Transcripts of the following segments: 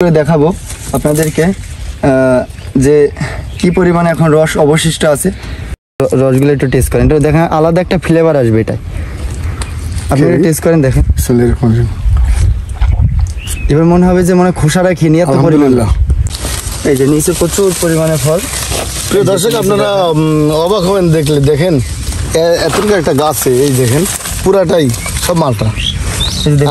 দেখাবো আপনাদেরকে যে কি পরিমাণে এখন রস অবশিষ্ট আছে। রসগুলো একটু টেস্ট করেন, এটা দেখেন আলাদা একটা ফ্লেভার আসবে। এটাই আপনি টেস্ট করেন, দেখেন এবার মনে হবে যে মানে খোসাটা খেয়ে নিয়ে এত পরিমাণ। এই যে নিচে প্রচুর পরিমাণে ফল। প্রিয় দর্শক, আপনারা অবাক হবেন দেখলে, দেখেন এতটুকু একটা গাছে, এই দেখেন পুরাটাই সব মালটা,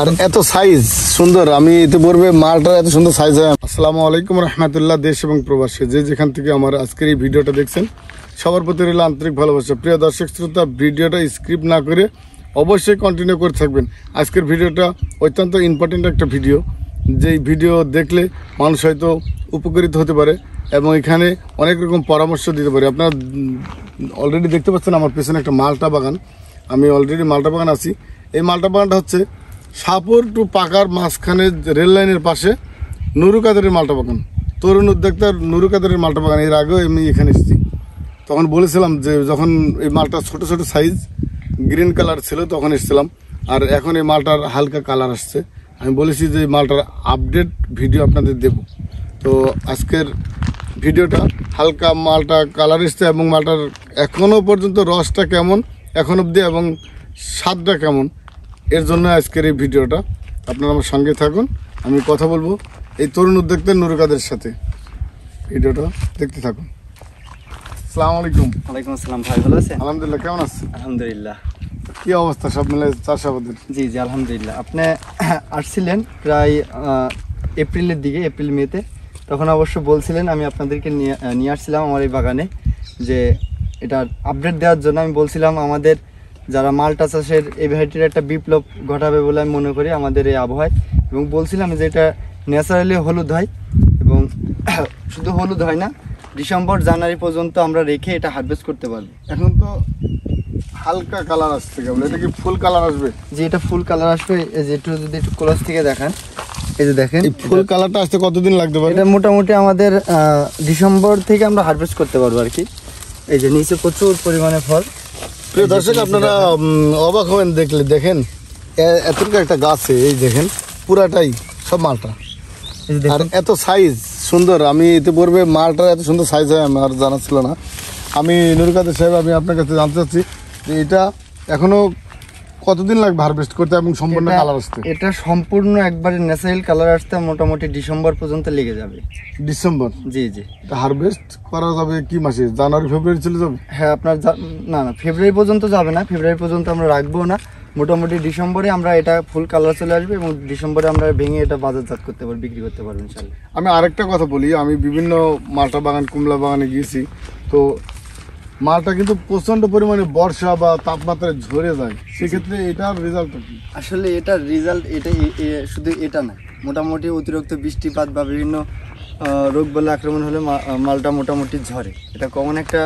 আর এত সাইজ সুন্দর। আমি এতে বলবে মালটার এত সুন্দর সাইজ হয়। আসসালামু আলাইকুম রহমতুল্লাহ। দেশ এবং প্রবাসী যে যেখান থেকে আমার আজকের এই ভিডিওটা দেখছেন, সবার প্রতি রইল আন্তরিক ভালোবাসা। প্রিয় দর্শক শ্রোতা, ভিডিওটা স্ক্রিপ্ট না করে অবশ্যই কন্টিনিউ করে থাকবেন। আজকের ভিডিওটা অত্যন্ত ইম্পর্টেন্ট একটা ভিডিও, যেই ভিডিও দেখলে মানুষ হয়তো উপকৃত হতে পারে এবং এখানে অনেক রকম পরামর্শ দিতে পারে। আপনারা অলরেডি দেখতে পাচ্ছেন আমার পেছনে একটা মালটা বাগান। আমি অলরেডি মালটা বাগান আছি। এই মালটা বাগানটা হচ্ছে সাপুর টু পাকার মাঝখানে রেল লাইনের পাশে নুরু কাদেরের মালটা বাগান, তরুণ উদ্যোক্তা নুরু কাদেরের মালটা বাগান। এর আগেও আমি এখানে এসেছি, তখন বলেছিলাম যে যখন এই মালটা ছোট ছোট সাইজ গ্রিন কালার ছিল তখন এসেছিলাম, আর এখন এই মালটার হালকা কালার আসছে। আমি বলেছি যে এই মালটার আপডেট ভিডিও আপনাদের দেব। তো আজকের ভিডিওটা হালকা মালটা কালার এসছে এবং মালটার এখনও পর্যন্ত রসটা কেমন এখন অবধি এবং স্বাদটা কেমন, এর জন্য আজকের এই ভিডিওটা। আপনারা আমার সঙ্গে থাকুন, আমি কথা বলবো এই তরুণ উদ্যোক্তা নুরু কাদের সাথে। ভিডিওটা দেখতে থাকুন। আসসালামু আলাইকুম। ওয়ালাইকুম আসসালাম ভাই, ভালো আছেন? আলহামদুলিল্লাহ, কেমন আছেন? আলহামদুলিল্লাহ। কি অবস্থা সব মিলে চাষাবাদের? জি জি আলহামদুলিল্লাহ। আপনি আসছিলেন প্রায় এপ্রিলের দিকে, এপ্রিল মেতে, তখন অবশ্য বলছিলেন, আমি আপনাদেরকে নিয়ে আসছিলাম আমার এই বাগানে, যে এটা আপডেট দেওয়ার জন্য। আমি বলছিলাম আমাদের যারা মালটা চাষের এই ভ্যারাইটির একটা বিপ্লব ঘটাবে বলে আমি মনে করি আমাদের এই আবহাওয়ায়, এবং বলছিলাম যে এটা ন্যাচারালি হলুদ হয় এবং শুধু হলুদ হয় না, ডিসেম্বর জানুয়ারি পর্যন্ত আমরা রেখে এটা হারভেস্ট করতে পারবো। এখন তো হালকা কালার আসছে কেবল, এটা কি ফুল কালার আসবে? যে এটা ফুল কালার আসবে। এই যে একটু যদি একটু ক্লোজ থেকে দেখান, এই যে দেখেন এই ফুল কালারটা আসতে কতদিন লাগতে পারে? এটা মোটামুটি আমাদের ডিসেম্বর থেকে আমরা হারভেস্ট করতে পারবো আর কি। এই যে নিচে প্রচুর পরিমাণে ফল। প্রিয় দর্শক, আপনারা অবাক হবেন দেখলে, দেখেন এতটুকু একটা গাছে, এই দেখেন পুরাটাই সব মালটা, আর এত সাইজ সুন্দর। আমি এতে বলবে মালটার এত সুন্দর সাইজ হয় আমার জানা ছিল না। আমি নুরু কাদের সাহেব, আমি আপনার কাছে জানতে চাচ্ছি যে এটা এখনো কতদিন লাগবে হারভেস্ট করতে এবং সম্পূর্ণ কালার আসতে? এটা সম্পূর্ণ একবারে ন্যাচারাল কালার আসতে মোটামুটি ডিসেম্বর পর্যন্ত লেগে যাবে। ডিসেম্বর? জি জি। এটা হারভেস্ট করা যাবে কি মাসে? জানুয়ারি ফেব্রুয়ারি চলে যাবে? হ্যাঁ আপনার না না, ফেব্রুয়ারি পর্যন্ত যাবে না, ফেব্রুয়ারি পর্যন্ত আমরা রাখবো না। মোটামুটি ডিসেম্বরে আমরা এটা ফুল কালার চলে আসবে এবং ডিসেম্বরে আমরা ভেঙে এটা বাজারজাত করতে পারবো, বিক্রি করতে পারবো ইনশাল্লাহ। আমি আরেকটা কথা বলি, আমি বিভিন্ন মালটা বাগান, কুমলা বাগানে গিয়েছি, তো মালটা কিন্তু প্রচন্ড পরিমাণে বর্ষা বা তাপমাত্রায় ঝরে যায়, সেক্ষেত্রে এটার রেজাল্ট কি? আসলে এটার রেজাল্ট এটা শুধু এটা না, মোটামুটি অতিরিক্ত বৃষ্টিপাত বা বিভিন্ন রোগ বলে আক্রমণ হলে মালটা মোটামুটি ঝরে, এটা কমন একটা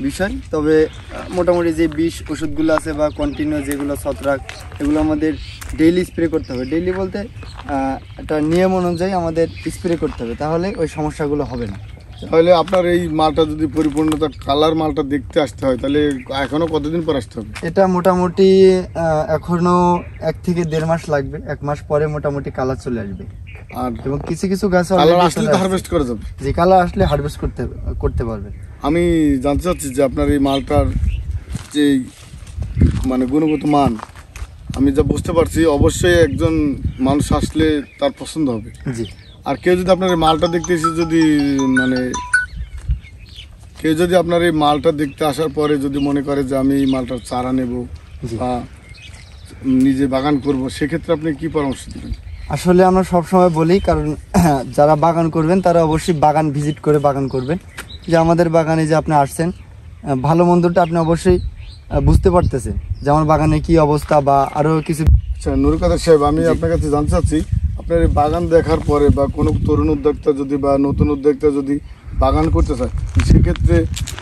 বিষয়। তবে মোটামুটি যে বিষ ওষুধগুলো আছে বা কন্টিনিউ যেগুলো ছত্রাক, এগুলো আমাদের ডেইলি স্প্রে করতে হবে। ডেইলি বলতে একটা নিয়ম অনুযায়ী আমাদের স্প্রে করতে হবে, তাহলে ওই সমস্যাগুলো হবে না। তাহলে আপনার এই মালটা যদি পরিপূর্ণতা কালার মালটা দেখতে আসতে হয়, তাহলে এখনো কতদিন পর আসতে হবে? এটা মোটামুটি এখনো 1 থেকে 1.5 মাস লাগবে। 1 মাস পরে মোটামুটি কালার চলে আসবে। আর এবং কিছু কিছু গাছ আসলে হারভেস্ট করা যাবে, যে কালার আসলে হারভেস্ট করতে পারবে। আমি জানতে চাচ্ছি যে আপনার এই মালটার যে মানে গুণগত মান, আমি যা বুঝতে পারছি অবশ্যই একজন মানুষ আসলে তার পছন্দ হবে। জি। আর কেউ যদি আপনার এই মালটা দেখতে এসে যদি মানে কেউ যদি আপনার এই মালটা দেখতে আসার পরে যদি মনে করে যে আমি এই মালটার চারা নেব বা নিজে বাগান করব, সেক্ষেত্রে আপনি কি পরামর্শ দেবেন? আসলে আমরা সবসময় বলি, কারণ যারা বাগান করবেন তারা অবশ্যই বাগান ভিজিট করে বাগান করবেন। যে আমাদের বাগানে যে আপনি আসছেন, ভালো মন্দটা আপনি অবশ্যই বুঝতে পারতেছেন যে আমার বাগানে কি অবস্থা বা আরও কিছু। আচ্ছা নুরু কাদের সাহেব, আমি আপনার কাছে জানতে চাচ্ছি, আপনার এই বাগান দেখার পরে বা কোনো তরুণ উদ্যোক্তা যদি বা নতুন উদ্যোক্তা যদি বাগান করতে চায়, সেক্ষেত্রে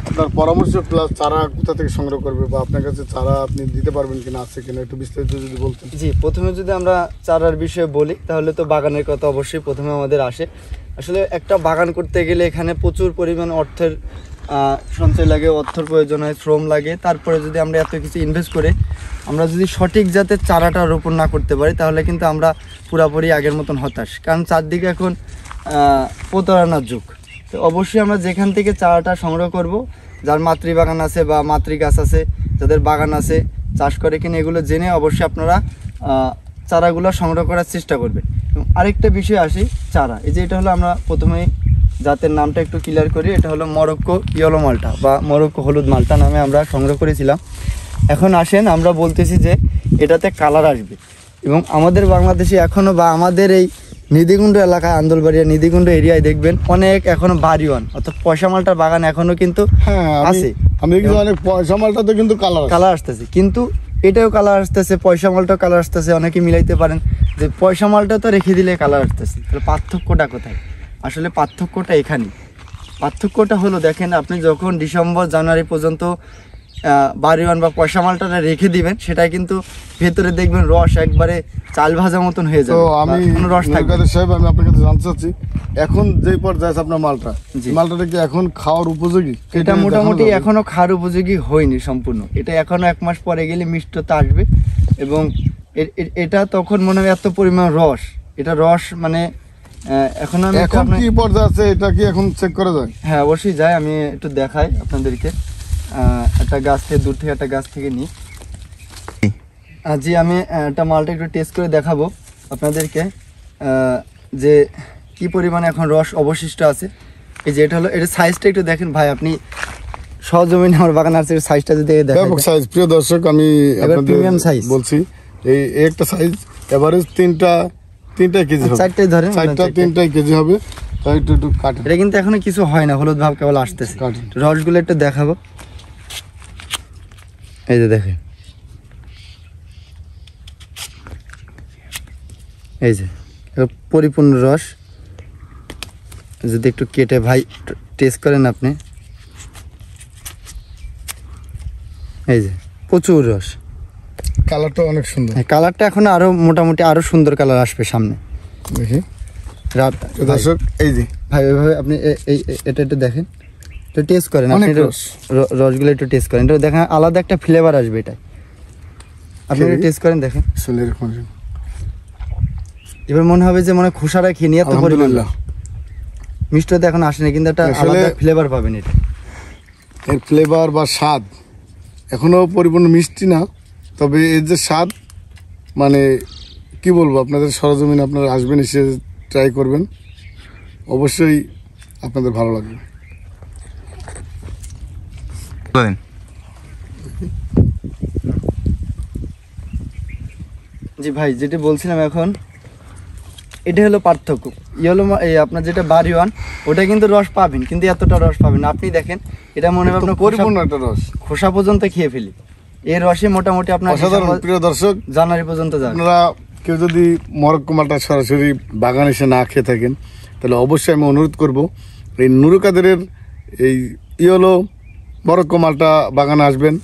আপনার পরামর্শ প্লাস চারা কোথা থেকে সংগ্রহ করবে বা আপনার কাছে চারা আপনি দিতে পারবেন কিনা, আছে কিনা, একটু বিস্তারিত যদি বলতেন। জি, প্রথমে যদি আমরা চারার বিষয়ে বলি তাহলে তো বাগানের কথা অবশ্যই প্রথমে আমাদের আসে। আসলে একটা বাগান করতে গেলে এখানে প্রচুর পরিমাণ অর্থের সঞ্চয় লাগে, অর্থের প্রয়োজন হয়, শ্রম লাগে। তারপরে যদি আমরা এত কিছু ইনভেস্ট করে আমরা যদি সঠিক জাতের চারাটা রোপণ না করতে পারি, তাহলে কিন্তু আমরা পুরাপুরি আগের মতন হতাশ। কারণ চারদিকে এখন প্রতারণার যুগ। তো অবশ্যই আমরা যেখান থেকে চারাটা সংগ্রহ করব, যার মাতৃবাগান আছে বা মাতৃ গাছ আছে, যাদের বাগান আছে, চাষ করে কিনা, এগুলো জেনে অবশ্যই আপনারা চারাগুলো সংগ্রহ করার চেষ্টা করবেন। এবং আরেকটা বিষয় আসি, চারা, এই যে এটা হলো, আমরা প্রথমেই জাতের নামটা একটু ক্লিয়ার করি, এটা হলো মরক্কো ইয়েলো মালটা বা মরক্কো হলুদ মালটা নামে আমরা সংগ্রহ করেছিলাম। এখন আসেন আমরা বলতেছি যে এটাতে কালার আসবে, এবং আমাদের বাংলাদেশে এখনও বা আমাদের এই নিধিকুণ্ড এলাকায়, আন্দোলবাড়িয়া নিধিকুণ্ড এরিয়ায় দেখবেন অনেক এখনো বাড়িওয়ান অর্থাৎ পয়সা মালটার বাগান এখনো কিন্তু আছে। আমি কিন্তু অনেক পয়সা মালটাতে কিন্তু কালার আসতেছে, কিন্তু এটাও কালার আসতেছে, পয়সা মালটাও কালার আসতেছে। অনেকে মিলাইতে পারেন যে পয়সা মালটা তো রেখে দিলে কালার আসতেছে, তাহলে পার্থক্যটা কোথায়? আসলে পার্থক্যটা এখানেই। পার্থক্যটা হলো, দেখেন আপনি যখন ডিসেম্বর জানুয়ারি পর্যন্ত বাড়িওয়ান বা পয়সা মালটা রেখে দিবেন, সেটা কিন্তু ভেতরে দেখবেন রস একবারে চাল ভাজা মতন হয়ে যাবে। তো আমি রস থাকবে। সাহেব, আমি আপনার কাছে জানতে চাচ্ছি, এখন যে পর্যায়ে আছে আপনার মালটাটা কি এখন খাওয়ার উপযোগী? এটা মোটামুটি এখনো খাওয়ার উপযোগী হয়নি সম্পূর্ণ। এটা এখনো 1 মাস পরে গেলে মিষ্টতা আসবে, এবং এটা তখন মনে হয় এত পরিমাণ রস, এটা রস মানে এখন কি পর্যায়ে আছে এটা কি এখন চেক করা যায়? হ্যাঁ অবশ্যই যায়, আমি একটু দেখাই আপনাদেরকে। একটা গাছ থেকে, দূর থেকে একটা গাছ থেকে নিই। জি, আমি একটা মালটা একটু টেস্ট করে দেখাবো আপনাদেরকে যে কি পরিমাণে এখন রস অবশিষ্ট আছে। এই যে এটা হলো, এটা সাইজটা একটু দেখেন ভাই, আপনি সহজমিনে আমার বাগান আছে, সাইজটা যদি দেখেন, ব্যাপক সাইজ। প্রিয় দর্শক, আমি প্রিমিয়াম সাইজ বলছি, এই একটা সাইজ এভারেজ তিনটা কেজি হবে, 4টাই ধরেন, 3টাই কেজি হবে। তাই একটু কাটেন। এটা কিন্তু এখনো কিছু হয় না, হলুদ ভাব কেবল আসতেছে। রসগুলো একটু দেখাবো, এই যে দেখেন, এই যে পরিপূর্ণ রস। যদি একটু কেটে ভাই টেস্ট করেন আপনি, এই যে প্রচুর রস। কালারটা অনেক সুন্দর। কালারটা এখন আরো মোটামুটি আরো সুন্দর কালার আসবে সামনে, দেখি দর্শক। এই যে ভাই ওইভাবে আপনি এটা একটু দেখেন, একটু টেস্ট করেন আপনি, রসগুলো একটু টেস্ট করেন, এটা দেখেন আলাদা একটা ফ্লেভার আসবে। এটা আপনি একটু টেস্ট করেন, দেখেন। এবার মনে হবে যে মানে খোসাটা খেয়ে নিয়ে এত পরিমাণ মিষ্টতা এখন আসেনি, কিন্তু একটা আলাদা ফ্লেভার পাবেন। এটা এর ফ্লেভার বা স্বাদ এখনো পরিপূর্ণ মিষ্টি না, তবে এর যে স্বাদ, মানে কি বলবো, আপনাদের সরজমিনে আপনারা আসবেন, এসে ট্রাই করবেন, অবশ্যই আপনাদের ভালো লাগবে। জি ভাই, যেটা বলছিলাম, এখন এটা হলো পার্থক্য। ইয়েলো আপনার যেটা বাড়িওয়ান, ওটা কিন্তু রস পাবেন, কিন্তু এতটা রস পাবেন না। আপনি দেখেন, এটা মনে হয় আপনার পরিপূর্ণ একটা রস, খোসা পর্যন্ত খেয়ে ফেলি। এর রসে মোটামুটি আপনার প্রিয় দর্শক, জানুয়ারি পর্যন্ত যাবে। আপনারা কেউ যদি মরক্কো মালটা সরাসরি বাগান এসে না খেয়ে থাকেন, তাহলে অবশ্যই আমি অনুরোধ করব, এই নুরু কাদেরের এই ইয়েলো মরক্কো মালটা বাগানে আসবেন,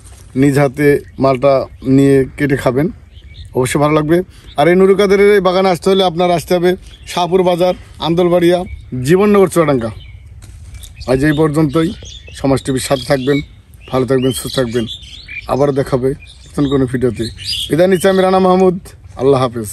নিজ হাতে মালটা নিয়ে কেটে খাবেন, অবশ্যই ভালো লাগবে। আর এই নুরু কাদেরের এই বাগানে আসতে হলে আপনার আসতে হবে শাহপুর বাজার, আন্দোলবাড়িয়া, জীবননগর, চুয়াডাঙ্গা। আজ এই পর্যন্তই। সমাজ টিভির সাথে থাকবেন, ভালো থাকবেন, সুস্থ থাকবেন। আবারও দেখাবে নতুন কোনো ভিডিওতে। বিদায় নিচ্ছি আমি রানা মাহমুদ। আল্লাহ হাফেজ।